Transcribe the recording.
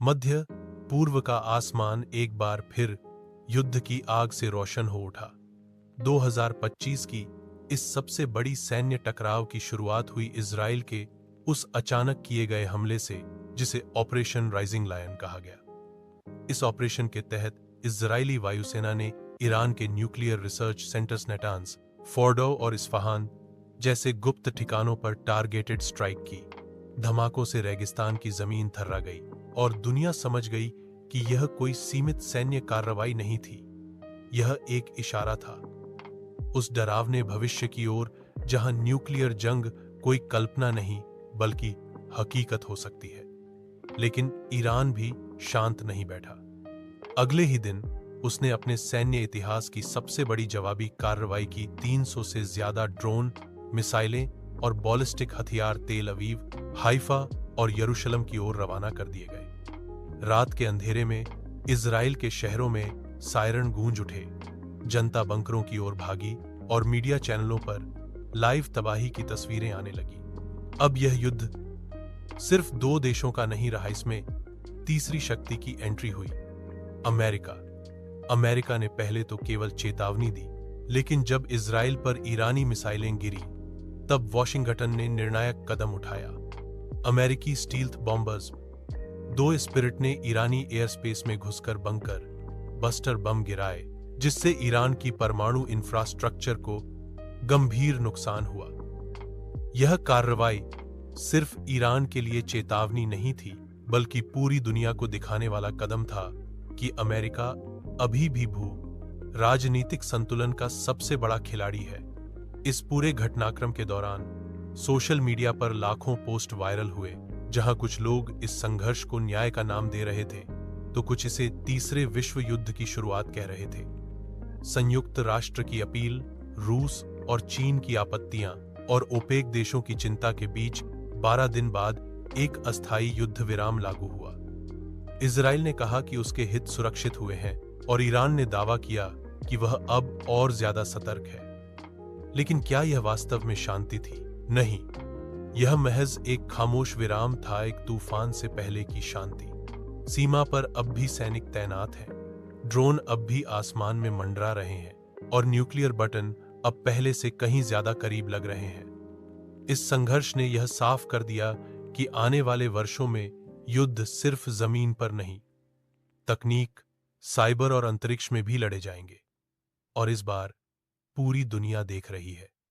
मध्य पूर्व का आसमान एक बार फिर युद्ध की आग से रोशन हो उठा। 2025 की इस सबसे बड़ी सैन्य टकराव की शुरुआत हुई इजराइल के उस अचानक किए गए हमले से जिसे ऑपरेशन राइजिंग लायन कहा गया। इस ऑपरेशन के तहत इजरायली वायुसेना ने ईरान के न्यूक्लियर रिसर्च सेंटर्स नेटांज, फोर्डो और इस्फहान जैसे गुप्त ठिकानों पर टारगेटेड स्ट्राइक की। धमाकों से रेगिस्तान की जमीन थर्रा गई और दुनिया समझ गई कि यह कोई सीमित सैन्य कार्रवाई नहीं थी, यह एक इशारा था उस डरावने भविष्य की ओर जहां न्यूक्लियर जंग कोई कल्पना नहीं बल्कि हकीकत हो सकती है। लेकिन ईरान भी शांत नहीं बैठा। अगले ही दिन उसने अपने सैन्य इतिहास की सबसे बड़ी जवाबी कार्रवाई की। 300 से ज्यादा ड्रोन, मिसाइलें और बॉलिस्टिक हथियार तेल अवीव, हाइफा और यरूशलेम की ओर रवाना कर दिए गए। रात के अंधेरे में इजराइल के शहरों में सायरन गूंज उठे, जनता बंकरों की ओर भागी और मीडिया चैनलों पर लाइव तबाही की तस्वीरें आने लगी। अब यह युद्ध सिर्फ दो देशों का नहीं रहा, इसमें तीसरी शक्ति की एंट्री हुई, अमेरिका। अमेरिका ने पहले तो केवल चेतावनी दी, लेकिन जब इजराइल पर ईरानी मिसाइलें गिरी तब वॉशिंगटन ने निर्णायक कदम उठाया। अमेरिकी स्टील्थ बॉम्बर्स, दो स्पिरिट ने ईरानी एयरस्पेस में घुसकर बंकर बस्टर बम गिराए, जिससे ईरान की परमाणु इंफ्रास्ट्रक्चर को गंभीर नुकसान हुआ। यह कार्रवाई सिर्फ ईरान के लिए चेतावनी नहीं थी, बल्कि पूरी दुनिया को दिखाने वाला कदम था कि अमेरिका अभी भी भू राजनीतिक संतुलन का सबसे बड़ा खिलाड़ी है। इस पूरे घटनाक्रम के दौरान सोशल मीडिया पर लाखों पोस्ट वायरल हुए, जहां कुछ लोग इस संघर्ष को न्याय का नाम दे रहे थे तो कुछ इसे तीसरे विश्व युद्ध की शुरुआत कह रहे थे। संयुक्त राष्ट्र की अपील, रूस और चीन की आपत्तियां और ओपेक देशों की चिंता के बीच 12 दिन बाद एक अस्थायी युद्ध विराम लागू हुआ। इजराइल ने कहा कि उसके हित सुरक्षित हुए हैं और ईरान ने दावा किया कि वह अब और ज्यादा सतर्क है। लेकिन क्या यह वास्तव में शांति थी? नहीं, यह महज एक खामोश विराम था, एक तूफान से पहले की शांति। सीमा पर अब भी सैनिक तैनात हैं, ड्रोन अब भी आसमान में मंडरा रहे हैं और न्यूक्लियर बटन अब पहले से कहीं ज्यादा करीब लग रहे हैं। इस संघर्ष ने यह साफ कर दिया कि आने वाले वर्षों में युद्ध सिर्फ जमीन पर नहीं, तकनीक, साइबर और अंतरिक्ष में भी लड़े जाएंगे। और इस बार पूरी दुनिया देख रही है।